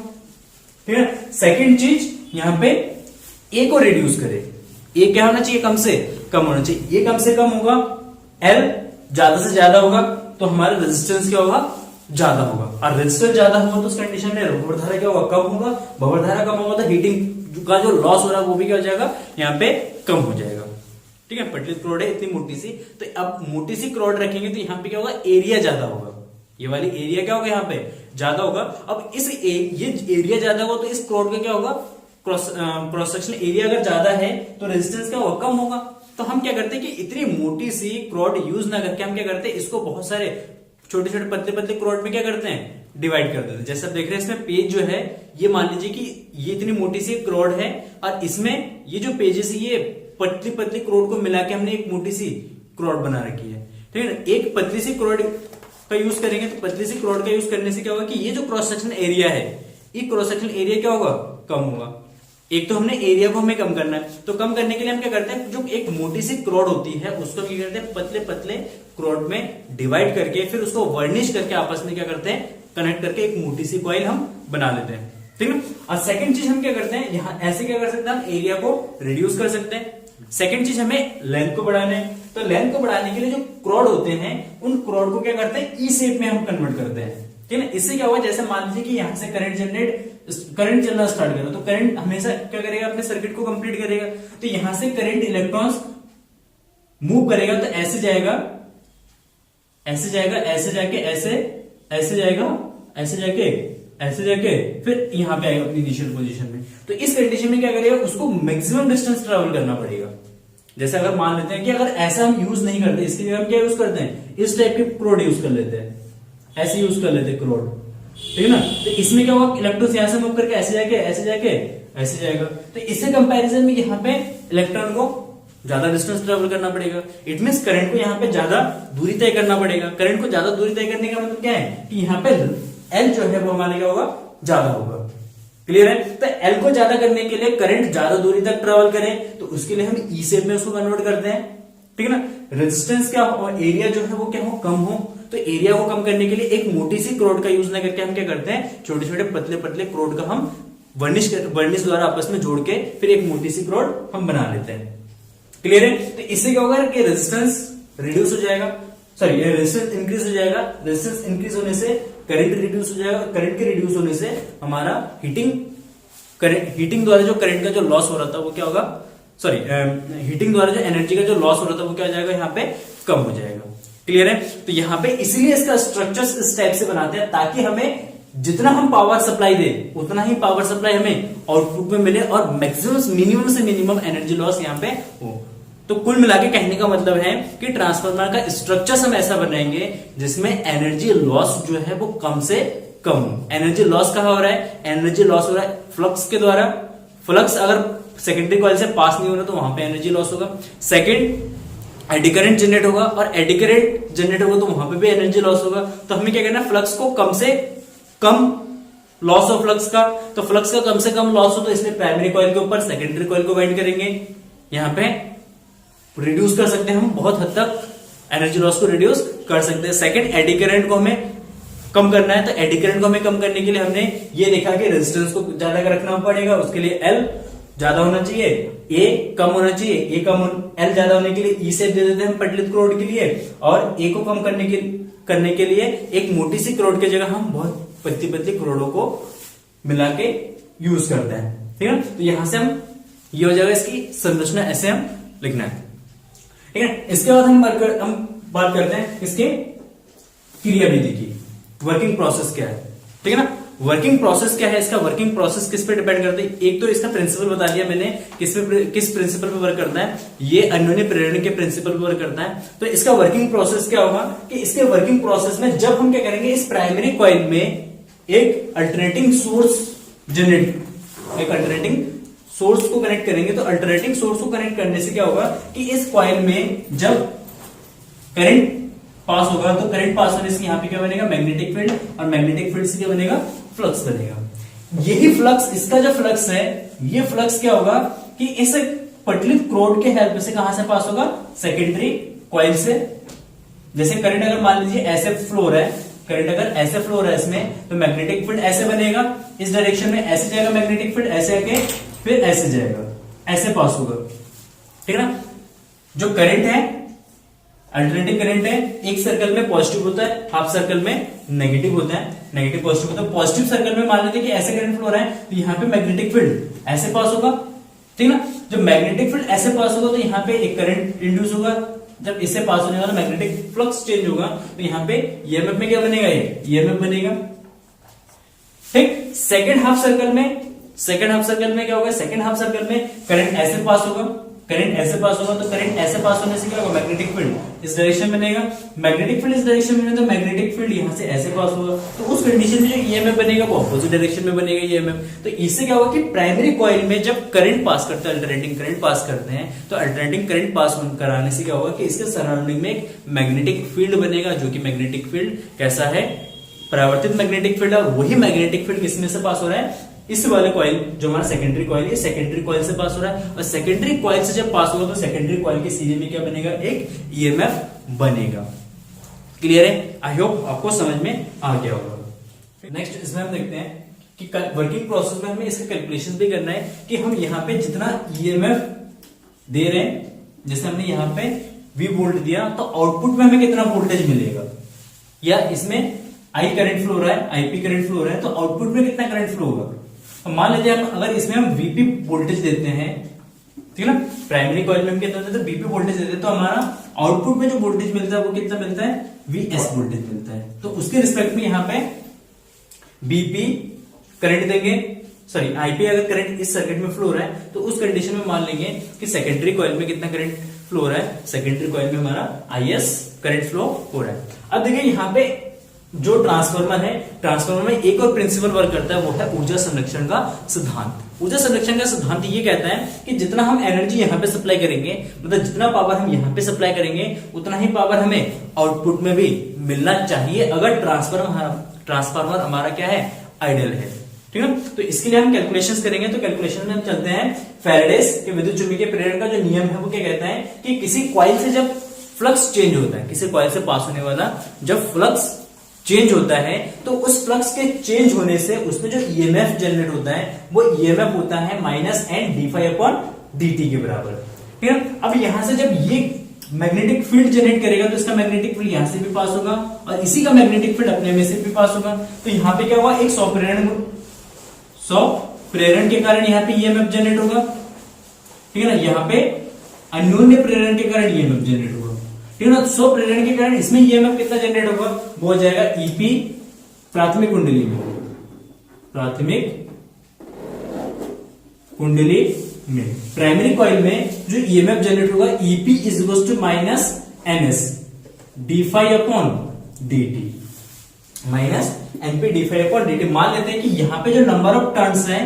ठीक है। सेकेंड चीज यहाँ पे ए को रिड्यूस करें। ए क्या होना चाहिए, कम से कम होना चाहिए। ये कम से कम होगा, एल ज्यादा से ज्यादा होगा तो हमारा रेजिस्टेंस क्या होगा, ज्यादा होगा। और रेजिस्टेंस ज्यादा होगा तो उस कंडीशन में भंवर धारा क्या होगा, कम होगा। भंवर धारा कम होगा तो हीटिंग का जो लॉस हो रहा है वो भी क्या हो जाएगा, यहाँ पे कम हो जाएगा, ठीक है। पटलित क्रोड है इतनी मोटी सी, तो अब मोटी सी क्रोड रखेंगे तो यहाँ पे क्या होगा, एरिया ज्यादा होगा। ये वाली एरिया क्या होगा, यहाँ पे ज्यादा होगा। अब ये एरिया ज्यादा होगा तो इस क्रोड का क्या होगा, क्रॉस सेक्शन एरिया अगर ज्यादा है तो रेजिस्टेंस क्या होगा, कम होगा। तो हम क्या करते हैं कि इतनी मोटी सी क्रोड यूज ना करके हम क्या करते हैं, इसको बहुत सारे छोटे छोटे पतले पतले क्रोड में क्या करते हैं, डिवाइड कर देते हैं। जैसे आप देख रहे हैं इसमें पेज जो है, ये मान लीजिए कि ये इतनी मोटी सी क्रोड है और इसमें ये जो पेजेस है ये पतली पतली क्रोड को मिला के हमने एक मोटी सी क्रोड बना रखी है, ठीक है। एक पतली सी क्रोड का यूज करेंगे तो पतली सी क्रोड का यूज करने से क्या होगा कि ये जो क्रॉस सेक्शन एरिया है, ये क्रॉस सेक्शन एरिया क्या होगा, कम होगा। एक तो हमने एरिया को हमें कम करना है, तो कम करने के लिए हम क्या करते हैं, जो एक मोटी सी क्रोड होती है उसको हम क्या करते हैं, पतले पतले क्रोड में डिवाइड करके फिर उसको वर्निश करके आपस में क्या करते हैं, कनेक्ट करके एक मोटी सी कॉइल हम बना लेते हैं, ठीक है। और सेकंड चीज हम क्या करते हैं, यहाँ ऐसे क्या कर सकते हैं, हम एरिया को रिड्यूस कर सकते हैं। सेकंड चीज हमें लेंथ को बढ़ाना है, तो लेंथ को बढ़ाने के लिए जो क्रोड होते हैं उन क्रोड को क्या करते हैं, ई शेप में हम कन्वर्ट करते हैं, ठीक है। इससे क्या होगा, जैसे मान लीजिए कि यहाँ से करंट चलना स्टार्ट करो तो करंट हमेशा क्या करेगा, अपने सर्किट को कंप्लीट करेगा। तो यहां से करंट इलेक्ट्रॉन्स मूव करेगा तो ऐसे जाएगा, ऐसे जाएगा, ऐसे जाके ऐसे, ऐसे जाएगा, ऐसे जाके, ऐसे जाके फिर यहां पे आएगा अपनी इनिशियल पोजीशन में। तो इस कंडीशन में क्या करेगा, उसको मैक्सिमम डिस्टेंस ट्रेवल करना पड़ेगा। जैसे अगर मान लेते हैं कि अगर ऐसा हम यूज नहीं करते, इसके लिए हम क्या यूज करते हैं, इस टाइप के क्रोड यूज कर लेते हैं, ऐसे यूज कर लेते हैं क्रोड, ठीक है ना। तो इसमें क्या होगा, इलेक्ट्रॉन यहां से मूव करके ऐसे जाके, ऐसे जाके, ऐसे जाएगा। तो इससे कंपैरिजन में यहाँ पे इलेक्ट्रॉन को ज्यादा डिस्टेंस ट्रेवल करना पड़ेगा। इट मींस करंट को यहाँ पे ज्यादा दूरी तय करना पड़ेगा। करंट को ज्यादा दूरी तय करने का मतलब क्या है कि यहाँ पे एल जो है वो हमारे क्या होगा, ज्यादा होगा। क्लियर है। तो एल को ज्यादा करने के लिए करंट ज्यादा दूरी तक ट्रेवल करें तो उसके लिए हम ई शेप में उसको कन्वर्ट करते हैं, ठीक है ना। रेजिस्टेंस क्या हो, एरिया जो है वो क्या हो, कम हो। तो एरिया को कम करने के लिए एक मोटी सी क्रोड का यूज ना करके हम क्या करते हैं, छोटे छोटे पतले पतले क्रोड का हम वर्निश द्वारा आपस में जोड़ के फिर एक मोटी सी क्रोड हम बना लेते हैं। क्लियर है। तो इससे क्या होगा कि रेजिस्टेंस रिड्यूस हो जाएगा, सॉरी रेजिस्टेंस इंक्रीज हो जाएगा। रेजिस्टेंस इंक्रीज होने से करंट रिड्यूस हो जाएगा। करंट के रिड्यूस होने से हमारा हीटिंग द्वारा जो करंट का जो लॉस हो रहा था वो क्या होगा, सॉरी हीटिंग द्वारा जो एनर्जी का जो लॉस हो रहा था वो क्या हो जाएगा, यहाँ पे कम हो जाएगा। क्लियर है? तो यहाँ पे इसीलिए इसका स्ट्रक्चर इस टाइप से बनाते हैं ताकि हमें जितना हम पावर सप्लाई दे उतना ही पावर सप्लाई हमें आउटपुट में मिले और मैक्सिमम मिनिमम से मिनिमम एनर्जी लॉस यहाँ पे हो। तो कुल मिला के कहने का मतलब है कि ट्रांसफार्मर का स्ट्रक्चर हम ऐसा बनाएंगे जिसमें एनर्जी लॉस जो है वो कम से कम हो। एनर्जी लॉस कहाँ हो रहा है? एनर्जी लॉस हो रहा है फ्लक्स के द्वारा। फ्लक्स अगर सेकेंडरी कॉइल से पास नहीं हो रहा तो वहां पे एनर्जी लॉस होगा। सेकंड एडी करंट जनरेट होगा और एडी करंट जनरेट होगा तो वहां पे भी एनर्जी लॉस होगा। तो हमें क्या करना है, फ्लक्स को कम से कम लॉस हो फ्लक्स का। तो फ्लक्स का कम से कम लॉस हो तो इसलिए प्राइमरी कॉइल के ऊपर सेकेंडरी कॉइल को बाइंड करेंगे। यहां पे रिड्यूस कर सकते हैं हम, बहुत हद तक एनर्जी लॉस को रिड्यूस कर सकते हैं। सेकंड एडी करंट को हमें कम करना है, तो एडी करंट को हमें कम करने के लिए हमने ये देखा कि रेजिस्टेंस को ज्यादा रखना पड़ेगा। उसके लिए एल ज्यादा होना चाहिए, ए कम होना चाहिए। ए कम एल ज्यादा होने के लिए ई शेप दे देते हैं हम पतली क्रोड के लिए, और ए को कम करने के लिए एक मोटी सी क्रोड की जगह हम बहुत पतली पतली क्रोडों को मिला के यूज करते हैं। ठीक है, तो यहां से हम ये हो जाएगा इसकी संरचना, ऐसे हम लिखना है। ठीक है, इसके बाद हम बात करते हैं इसके क्रियाविधि की, वर्किंग प्रोसेस क्या है। ठीक है ना, वर्किंग प्रोसेस क्या है, इसका वर्किंग प्रोसेस किस पे डिपेंड करता है। एक तो इसका प्रिंसिपल बता दिया मैंने, किस प्रिंसिपल पे वर्क करता है, ये अन्योन्य प्रेरण के प्रिंसिपल पे वर्क करता है। तो इसका वर्किंग प्रोसेस क्या होगा कि इसके वर्किंग प्रोसेस में जब हम क्या करेंगे, इस प्राइमरी कॉइल में एक अल्टरनेटिंग सोर्स सोर्स को कनेक्ट करेंगे। तो अल्टरनेटिंग सोर्स को कनेक्ट करने से क्या होगा कि इस कॉइल में जब करंट पास होगा तो करंट पास होने से यहाँ पे क्या बनेगा, मैग्नेटिक फील्ड, और मैग्नेटिक फील्ड से क्या बनेगा, फ्लक्स बनेगा। यही फ्लक्स, इसका जो फ्लक्स है, ये फ्लक्स क्या होगा कि इस पतली क्रोड के हेल्प से कहां से पास होगा, सेकेंडरी कॉइल से। जैसे करंट अगर मान लीजिए ऐसे फ्लो हो रहा है, करंट अगर ऐसे फ्लो हो रहा है इसमें, तो मैग्नेटिक फील्ड ऐसे बनेगा, इस डायरेक्शन में ऐसे जाएगा मैग्नेटिक फील्ड, ऐसे आके फिर ऐसे जाएगा, ऐसे पास होगा। ठीक है ना, जो करंट है अल्टरनेटिंग करंट है, एक सर्कल में पॉजिटिव होता है, हाफ सर्कल में नेगेटिव होता है, नेगेटिव पॉजिटिव होता है। पॉजिटिव सर्कल में मान लेते हैं कि ऐसे करंट फ्लो हो रहा है, तो यहाँ पे मैग्नेटिक फील्ड ऐसे पास होगा। ठीक है ना, जब मैग्नेटिक फील्ड ऐसे पास होगा तो यहाँ पे एक करंट इंड्यूस होगा। जब इससे पास होने वाला मैग्नेटिक फ्लक्स चेंज होगा तो यहाँ पे ईएमएफ में क्या बनेगा, ये ईएमएफ बनेगा। ठीक, सेकेंड हाफ सर्कल में क्या होगा, सेकेंड हाफ सर्कल में करंट ऐसे पास होगा, करंट ऐसे पास होगा, तो करंट ऐसे पास होने से क्या होगा, मैग्नेटिक फील्ड इस डायरेक्शन में बनेगा। मैग्नेटिक फील्ड इस डायरेक्शन में, तो मैग्नेटिक फील्ड यहां से ऐसे पास होगा, तो उस कंडीशन में जो ईएमएफ बनेगा वो अपोजिट डायरेक्शन में बनेगा ईएमएफ। तो इससे क्या होगा कि प्राइमरी कॉइल में जब करंट पास करते हैं, अल्टरनेटिंग करंट पास करते हैं, तो अल्टरनेटिंग करंट पास कराने से क्या होगा कि इसके सराउंडिंग में एक मैग्नेटिक फील्ड बनेगा, जो कि मैग्नेटिक फील्ड कैसा है, परावर्तित मैग्नेटिक फील्ड है। वही मैग्नेटिक फील्ड किसमें से पास हो रहा है, इस वाले कॉइल जो हमारा सेकेंडरी कॉइल है, सेकेंडरी कॉइल से पास हो रहा है। और सेकेंडरी कॉइल से जब पास होगा तो सेकेंडरी कॉइल के सीधे में क्या बनेगा, एक ईएमएफ बनेगा। क्लियर है? आई होप आपको समझ में आ गया होगा। नेक्स्ट इसमें हम देखते हैं कि वर्किंग प्रोसेस में हमें इसका कैलकुलेशन भी करना है कि हम यहाँ पे जितना ईएमएफ दे रहे हैं, जैसे हमने यहाँ पे V वोल्ट दिया, तो आउटपुट में हमें कितना वोल्टेज मिलेगा, या इसमें I करंट फ्लो हो रहा है, IP करंट फ्लो हो रहा है, तो आउटपुट में कितना करंट फ्लो होगा। तो मान लीजिए हम अगर इसमें हम VP वोल्टेज देते हैं, ठीक है ना, प्राइमरी कॉइल में हम कितना देते हैं, VP वोल्टेज देते हैं, तो हमारा आउटपुट में जो वोल्टेज मिलता है वो कितना मिलता है, VS वोल्टेज मिलता है। तो उसके रिस्पेक्ट में यहाँ पे BP करंट देंगे, सॉरी IP अगर करंट इस सर्किट में फ्लो हो रहा है तो उस कंडीशन में मान लेंगे कि सेकेंडरी कॉइल में कितना करंट फ्लो हो रहा है, सेकेंडरी कॉइल में हमारा IS करंट फ्लो हो रहा है। अब देखिए यहाँ पे जो ट्रांसफार्मर है, ट्रांसफार्मर में एक और प्रिंसिपल वर्क करता है, वो है ऊर्जा संरक्षण का सिद्धांत। ऊर्जा संरक्षण का सिद्धांत ये कहता है कि जितना हम एनर्जी यहाँ पे सप्लाई करेंगे, मतलब जितना पावर हम यहाँ पे सप्लाई करेंगे उतना ही पावर हमें आउटपुट में भी मिलना चाहिए, अगर ट्रांसफार्मर हमारा क्या है, आइडियल है। ठीक है, तो इसके लिए हम कैलकुलेशंस करेंगे। तो कैलकुलेशन में हम चलते हैं फैराडेस के विद्युत चुंबकीय प्रेरण का जो नियम है वो क्या कहता है कि किसी कॉइल से जब फ्लक्स चेंज होता है, किसी कॉइल से पास होने वाला जब फ्लक्स चेंज होता है, तो उस फ्लक्स के चेंज होने से उसमें जो ईएमएफ जनरेट होता है वो ईएमएफ होता है -N-d∅dt के बराबर। ठीक है, अब यहां से जब ये मैग्नेटिक फील्ड जनरेट करेगा तो इसका मैग्नेटिक फील्ड यहां से भी पास होगा और इसी का मैग्नेटिक फील्ड अपने में से भी पास होगा। तो यहां पे क्या हुआ, एक सौ प्रेरण के कारण यहां पे ईएमएफ जनरेट होगा। ठीक है ना, यहाँ पे अन्योन्य प्रेरण के कारण ईएमएफ जनरेट होगा, ठीक है ना। स्व प्रेरण के कारण इसमें ईएमएफ कितना जनरेट होगा, वो हो जाएगा ईपी प्राथमिक कुंडली में, प्राथमिक कुंडली में। प्राइमरी कॉइल में जो ईएमएफ जनरेट होगा EP is equal to minus NS D five upon D T, minus NP D five upon D T. मान लेते हैं कि यहाँ पे जो नंबर ऑफ टर्न्स है,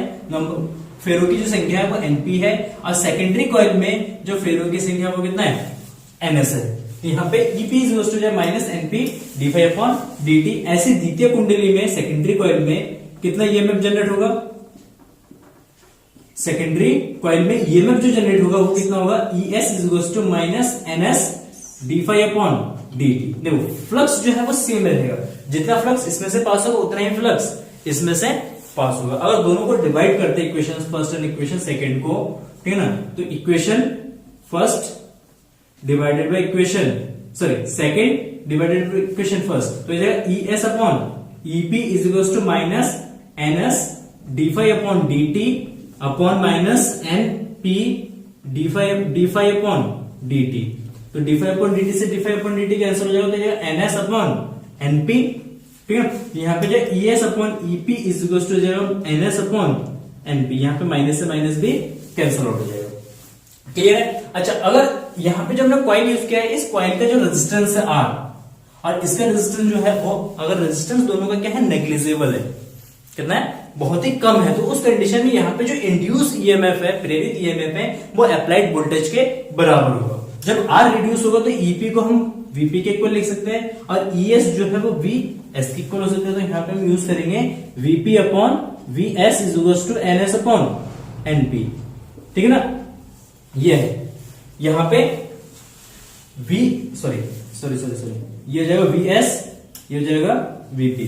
फेरो की जो संख्या है वो एनपी है, और सेकेंडरी कॉइल में जो फेरो की संख्या वो कितना है, एनएस है। यहाँ पे EP is equal to minus NP D five upon D T. ऐसे द्वितीय कुंडली में, सेकेंडरी कॉइल में कितना ईएमएफ जनरेट होगा, सेकेंडरी कॉइल में ईएमएफ जो जनरेट होगा वो कितना होगा, ES is equal to minus NS D five upon D T. देखो फ्लक्स जो है वो सेम रहेगा, जितना फ्लक्स इसमें से पास होगा उतना ही फ्लक्स इसमें से पास होगा। अगर दोनों को डिवाइड करते हैं, equation first and equation second को, ठीक है ना, तो equation first divided by equation second divided by equation first, तो ये जाएगा E S upon EP is equal to minus NS D five upon D T upon minus N P D five upon D T. तो D five upon D T से D five upon D T cancel हो जाएगा, तो ये NS upon NP, ठीक है। यहाँ पे जो E S upon EP is equal to जाएगा एनएस अपॉन एनपी, यहाँ पे माइनस से माइनस भी कैंसिल आउट हो जाएगा, क्लियर है। अच्छा, अगर यहाँ पे जो हमने कॉइल यूज किया है, इस कॉइल का जो रेजिस्टेंस है आर और इसका रेजिस्टेंस जो है वो, अगर रेजिस्टेंस दोनों का क्या है, नेग्लिजिबल है, कितना है, बहुत ही कम है, तो उस कंडीशन में यहाँ पे जो इंड्यूस ईएमएफ है, प्रेरित ईएमएफ है, वो अप्लाइड वोल्टेज के बराबर होगा। जब आर रिड्यूस होगा तो ईपी को हम वीपी के इक्वल लिख सकते हैं, और ईएस जो है वो वी एस के इक्वल हो सकता है। तो यहाँ पे हम यूज करेंगे VP upon V S is equal to NS upon NP, ठीक है ना। ये है यहाँ पे वी सॉरी ये हो जाएगा वी एस, ये हो जाएगा वीपी।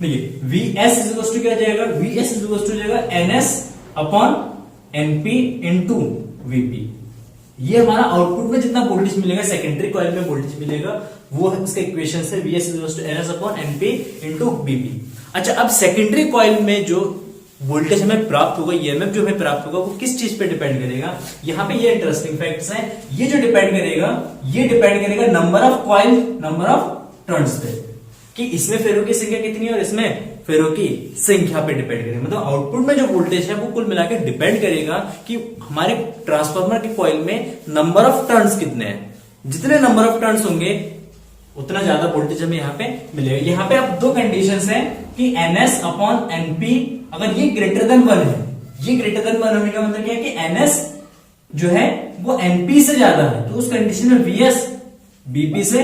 देखिए V S is equal to क्या जाएगा, V S is equal to जाएगा NS upon NP into VP. ये हमारा आउटपुट में जितना वोल्टेज मिलेगा, सेकेंडरी कॉइल में वोल्टेज मिलेगा, वो इसका इक्वेशन है V S is equal to NS upon NP into VP. अच्छा, अब सेकेंडरी कॉइल में जो वोल्टेज हमें प्राप्त होगा, ईएमएफ जो हमें प्राप्त होगा, वो किस चीज पे डिपेंड करेगा, यहाँ पे ये इंटरेस्टिंग फैक्ट्स हैं। ये जो डिपेंड करेगा, ये डिपेंड करेगा number of coil, number of turns पे, कि इसमें फेरो की संख्या कितनी है और इसमें फेरो की संख्या पे डिपेंड करेगा। मतलब आउटपुट में जो वोल्टेज है वो कुल मिलाकर डिपेंड करेगा कि हमारे ट्रांसफार्मर के कॉइल में नंबर ऑफ टर्न्स कितने हैं। जितने नंबर ऑफ टर्न्स होंगे उतना ज्यादा वोल्टेज हमें यहाँ पे मिलेगा। यहाँ पे अब दो कंडीशंस हैं कि एनएस अपॉन एनपी, अगर ये ग्रेटर देन 1 है, ये ग्रेटर देन 1 होने का मतलब क्या है कि एनएस जो है वो एनपी से ज्यादा है, तो उस कंडीशन में वीएस बीपी से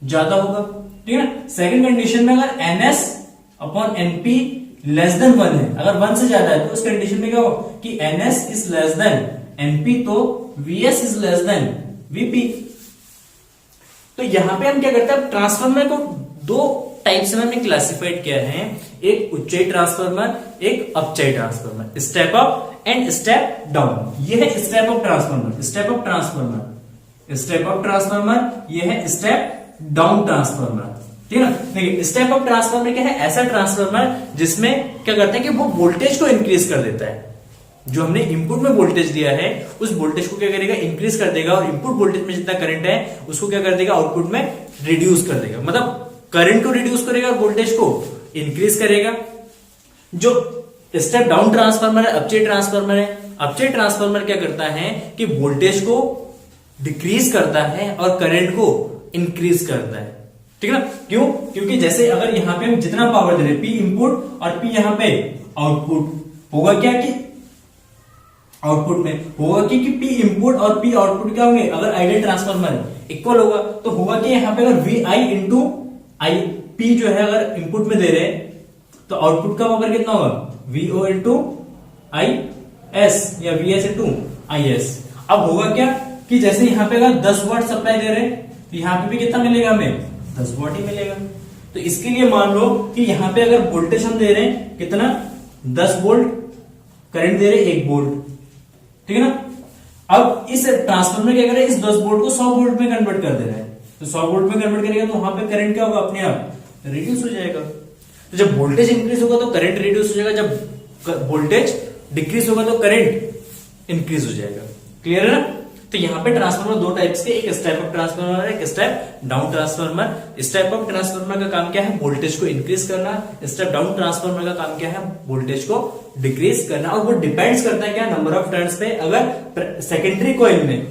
ज्यादा होगा, ठीक है ना। सेकंड कंडीशन में अगर NS upon NP less than 1 है, अगर 1 से ज्यादा है, तो उस कंडीशन में क्या होगा कि NS is less than NP, तो VS is less than VP. तो यहां पे हम क्या करते हैं, ट्रांसफार्मर को दो टाइप से हमने क्लासिफाइड किया है, एक उच्चाई ट्रांसफार्मर, एक अपचाई transformer, step up and step down. ये है step up transformer, step up transformer, step up transformer, ये है स्टेप डाउन ट्रांसफार्मर, ठीक है ना। देखिए स्टेप अप ट्रांसफार्मर क्या है, ऐसा ट्रांसफार्मर जिसमें क्या करता है कि वो वोल्टेज को इंक्रीज कर देता है। जो हमने इनपुट में वोल्टेज दिया है उस वोल्टेज को क्या करेगा, इंक्रीज कर देगा, और इनपुट वोल्टेज में जितना करंट है उसको क्या कर देगा, आउटपुट में रिड्यूस कर देगा। मतलब करंट को रिड्यूस करेगा और वोल्टेज को इंक्रीज करेगा। जो स्टेप डाउन ट्रांसफार्मर है, अपचाई ट्रांसफार्मर है, अपचाई ट्रांसफार्मर क्या करता है कि वोल्टेज को डिक्रीज करता है और करंट को इंक्रीज करता है, ठीक है ना। क्यों, क्योंकि जैसे अगर यहां पे हम जितना पावर दे रहे हैं, पी इनपुट और पी यहां पे आउटपुट, होगा क्या कि आउटपुट में होगा कि पी इनपुट और पी आउटपुट क्या होंगे, अगर आइडियल ट्रांसफार्मर इक्वल होगा तो होगा कि यहां पे अगर V I into I P जो है अगर इनपुट में दे रहे हैं तो आउटपुट का पावर कितना होगा, वीओ इंटू आई एस या V S into I S. अब होगा क्या कि जैसे यहां पे अगर 10 वाट सप्लाई दे रहे हैं तो यहां पे भी कितना मिलेगा, हमें 10 वाट ही मिलेगा। तो इसके लिए मान लो कि यहां पे अगर वोल्टेज हम दे रहे हैं कितना, 10 वोल्ट, करंट दे रहे हैं 1 वोल्ट, ठीक है ना। अब इस ट्रांसफार्मर क्या करे, इस 10 वोल्ट को 100 वोल्ट में कन्वर्ट कर दे रहा है, तो 100 वोल्ट में कन्वर्ट करेगा तो वहां पे करंट क्या होगा, अपने आप रिड्यूस हो जाएगा। तो जब वोल्टेज इंक्रीज होगा तो करंट रिड्यूस हो जाएगा, जब वोल्टेज डिक्रीज होगा तो करंट इंक्रीज हो जाएगा, क्लियर है ना? तो यहाँ पे ट्रांसफार्मर दो टाइप्स के, एक स्टेप अप ट्रांसफार्मर है, एक step down transformer. Step up transformer का काम क्या है? वोल्टेज को इंक्रीज करना। स्टेप डाउन ट्रांसफार्मर का काम क्या है? वोल्टेज को डिक्रीज करना। और वो डिपेंड्स करता है क्या? नंबर ऑफ टर्न्स पे। अगर सेकेंडरी कॉइल में,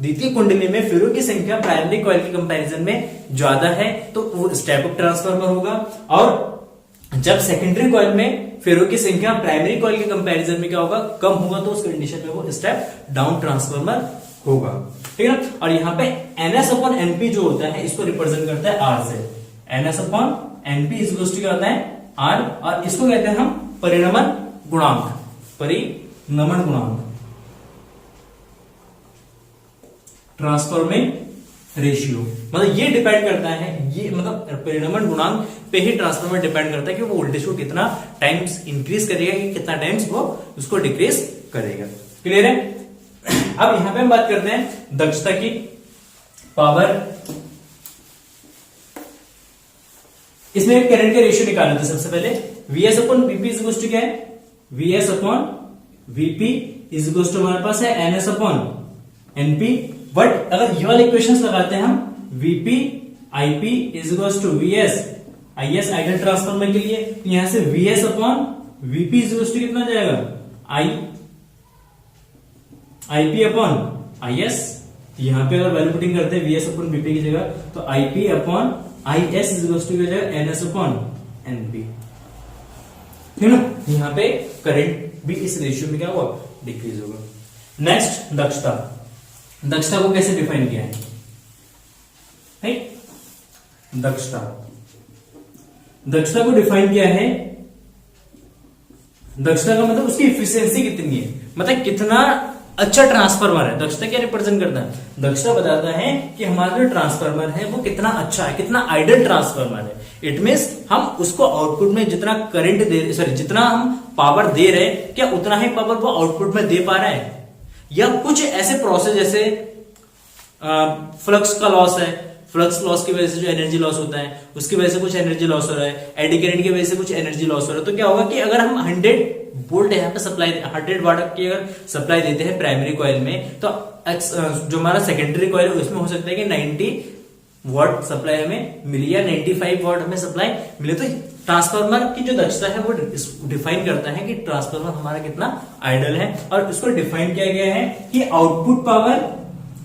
द्वितीय कुंडली में फेरों की संख्या प्राइमरी कॉइल के कंपैरिजन में ज्यादा है तो वो स्टेप अप ट्रांसफार्मर होगा। और जब सेकेंडरी कॉइल में फेरों की संख्या प्राइमरी कॉइल के कंपैरिजन में क्या होगा? कम होगा, तो उस कंडीशन में वो स्टेप डाउन ट्रांसफार्मर होगा। ठीक है ना? और यहाँ पे NS अपॉन NP जो होता है इसको रिप्रेजेंट करता है R से। NS अपॉन NP इज क्या होता है? R। और इसको कहते हैं हम परिणमन गुणांक। परिणमन गुणांक, ट्रांसफॉर्मिंग रेशियो। मतलब ये डिपेंड करता है, ये मतलब परिणमन गुणांक पे ही ट्रांसफार्मर डिपेंड करता है कि वो वोल्टेज को कितना टाइम्स इंक्रीज करेगा, कि कितना टाइम्स वो उसको डिक्रीज करेगा। क्लियर है? अब यहां पे हम बात करते हैं दक्षता की, पावर। इसमें करंट के रेशियो निकालना था सबसे पहले। Vs अपॉन Vp इज क्या है? Vs अपॉन Vp इज हमारे पास है NS अपॉन NP। बट अगर ये वाले इक्वेशंस लगाते हैं हम, Vp Ip is Vs Is ideal transformer के लिए, यहां से Vs अपॉन Vp इज कितना जाएगा? Ip upon Is। यहां पे अगर वैल्यू पुटिंग करते हैं Vs अपॉन Vp की जगह, तो Ip अपॉन Is इज क्या जाएगा? NS upon NP। ठीक है ना? यहां पे करंट भी इस रेशियो में क्या होगा? डिक्रीज होगा। नेक्स्ट दक्षता। दक्षता को कैसे डिफाइन किया है? दक्षता, दक्षता को डिफाइन किया है, दक्षता का मतलब उसकी इफिशियंसी कितनी है, मतलब कितना अच्छा ट्रांसफार्मर है। दक्षता क्या रिप्रेजेंट करता है? दक्षता बताता है कि हमारा जो ट्रांसफार्मर है वो कितना अच्छा है, कितना आइडियल ट्रांसफार्मर है। इट मींस हम उसको आउटपुट में जितना करंट दे, सॉरी जितना हम पावर दे रहे हैं, क्या उतना ही पावर वो आउटपुट में दे पा रहा है? या कुछ ऐसे प्रोसेस जैसे फ्लक्स का लॉस है, फ्लक्स लॉस की वजह से जो एनर्जी लॉस होता है उसकी वजह से कुछ एनर्जी लॉस हो रहा है, एडी करंट की वजह से कुछ एनर्जी लॉस हो रहा है। तो क्या होगा कि अगर हम 100 वोल्ट यहाँ पे सप्लाई, 100 वाट की अगर सप्लाई देते हैं प्राइमरी कॉइल में, तो जो हमारा सेकेंडरी कॉइल है उसमें हो सकता है कि 90 वाट सप्लाई हमें मिली या 95 वाट हमें सप्लाई मिले। तो ट्रांसफार्मर की जो दक्षता है वो डिफाइन करता है कि ट्रांसफार्मर हमारा कितना आइडल है। और उसको डिफाइन किया गया है कि आउटपुट पावर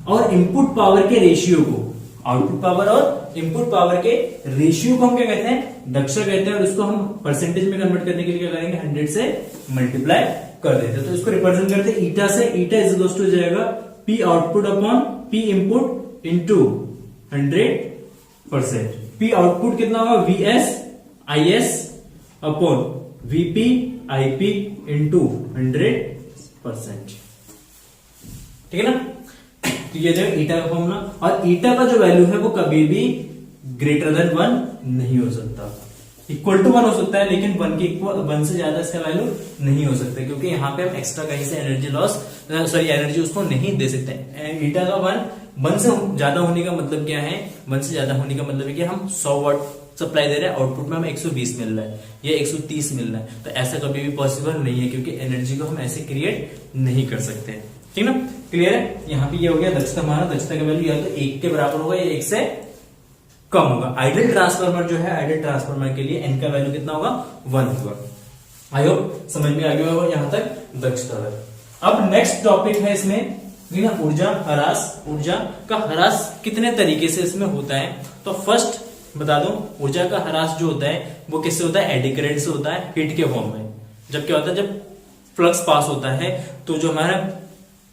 और इनपुट पावर के रेशियो को, आउटपुट पावर और इनपुट पावर के रेशियो को हम क्या कहते हैं? दक्षता कहते हैं। और उसको हम परसेंटेज में कन्वर्ट करने के लिए क्या करेंगे? 100 से मल्टीप्लाई कर देते हैं। तो इसको रिप्रेजेंट करते हैं ईटा से। ईटा इज इक्वल टू जाएगा P output upon P input into 100%। P output कितना होगा? VS IS upon VP IP into 100%। ठीक है ना? तो ये जो ईटा का फॉर्मूला, और ईटा का जो वैल्यू है वो कभी भी ग्रेटर देन 1 नहीं हो सकता। इक्वल टू 1 हो सकता है, लेकिन 1 से ज्यादा इसका वैल्यू नहीं हो सकता, क्योंकि यहाँ पे हम एक्स्ट्रा कहीं से एनर्जी लॉस, सॉरी एनर्जी उसको नहीं दे सकते। ईटा का 1 से ज्यादा होने का मतलब क्या है? 1 से ज्यादा होने का मतलब है कि हम 100 वाट सप्लाई दे रहे हैं, आउटपुट में हमें 120 मिल रहा है या 130 मिल रहा है। तो ऐसा कभी भी पॉसिबल नहीं है, क्योंकि एनर्जी को हम ऐसे क्रिएट नहीं कर सकते। ठीक ना? क्लियर है? यहाँ पे ये हो गया दक्षता। हमारा दक्षता का वैल्यू या तो 1 के बराबर होगा या 1 से कम होगा। आइडियल ट्रांसफार्मर जो है, आइडियल ट्रांसफार्मर के लिए n का वैल्यू कितना होगा? 1 होगा। आई होप समझ में आ गया होगा यहां तक दक्षता है। अब नेक्स्ट टॉपिक है इसमें ना ऊर्जा ह्रास। ऊर्जा का ह्रास कितने तरीके से इसमें होता है? तो फर्स्ट बता दो, ऊर्जा का ह्रास जो होता है वो किससे होता है? एडी करंट से होता है, हीट के फॉर्म में। जब क्या होता है? जब फ्लक्स पास होता है तो जो हमारा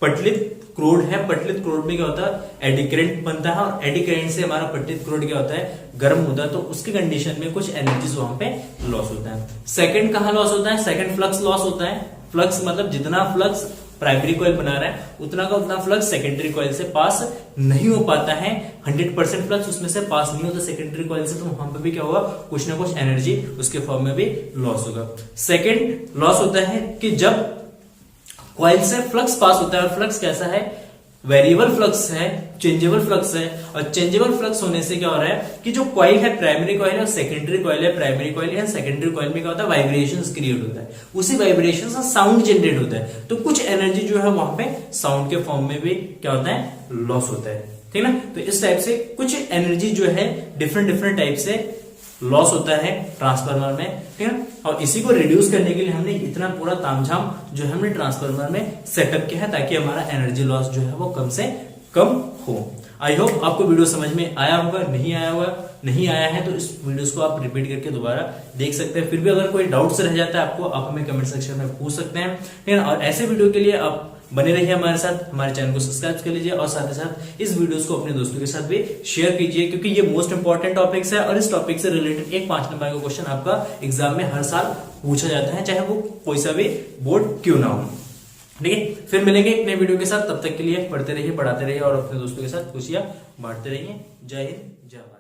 पटलित क्रूड है, पटलित क्रूड में क्या होता है? एडी करंट बनता है, और एडी करंट से हमारा पटलित क्रूड क्या होता है? गर्म होता है। तो उसकी कंडीशन में कुछ एनर्जी वहां पे लॉस होता है। सेकंड कहां लॉस होता है? सेकंड फ्लक्स लॉस होता है। फ्लक्स मतलब जितना फ्लक्स प्राइमरी कॉइल बना रहा है उतना का उतना फ्लक्स सेकेंडरी कॉइल से पास नहीं हो पाता है। 100% फ्लक्स उसमें से पास नहीं होता सेकेंडरी कॉइल से, तो वहां पर भी क्या होगा? कुछ ना कुछ एनर्जी उसके फॉर्म में भी लॉस होगा। सेकेंड लॉस होता है कि जब कॉइल से फ्लक्स पास होता है, और फ्लक्स कैसा है? वेरिएबल फ्लक्स है, चेंजेबल फ्लक्स है। और चेंजेबल फ्लक्स होने से क्या हो रहा है कि जो कॉइल है, प्राइमरी कॉइल है और सेकेंडरी कॉइल है, प्राइमरी कॉइल है सेकेंडरी कॉइल में क्या होता है, वाइब्रेशंस क्रिएट होता है, उसी वाइब्रेशन से साउंड जनरेट होता है। तो कुछ एनर्जी जो है वहां पे साउंड के फॉर्म में भी क्या होता है, लॉस होता है, ठीक है ना। तो इस टाइप से कुछ एनर्जी जो है डिफरेंट टाइप से लॉस होता है ट्रांसफार्मर में, ठीक है। और इसी को रिड्यूस करने के लिए हमने इतना पूरा तामझाम जो है हमने ट्रांसफार्मर में सेटअप किया है, ताकि हमारा एनर्जी लॉस जो है वो कम से कम हो। आई होप आपको वीडियो समझ में आया होगा। नहीं आया है तो इस वीडियोस को आप रिपीट करके दोबारा देख सकते हैं। फिर भी अगर कोई डाउट्स रह जाता है आपको, आप हमें कमेंट सेक्शन में पूछ सकते हैं, ठीक है। और ऐसे वीडियो के लिए आप बने रहिए हमारे साथ, हमारे चैनल को सब्सक्राइब कर लीजिए और साथ ही साथ इस वीडियोस को अपने दोस्तों के साथ भी शेयर कीजिए, क्योंकि ये मोस्ट इंपॉर्टेंट टॉपिक्स है और इस टॉपिक से रिलेटेड एक 5 नंबर का क्वेश्चन आपका एग्जाम में हर साल पूछा जाता है, चाहे वो कोई सा भी बोर्ड क्यों ना हो, ठीक है। फिर मिलेंगे एक नए वीडियो के साथ, तब तक के लिए पढ़ते रहिए, पढ़ाते रहिए और अपने दोस्तों के साथ खुशियां बांटते रहिए। जय हिंद, जय भारत।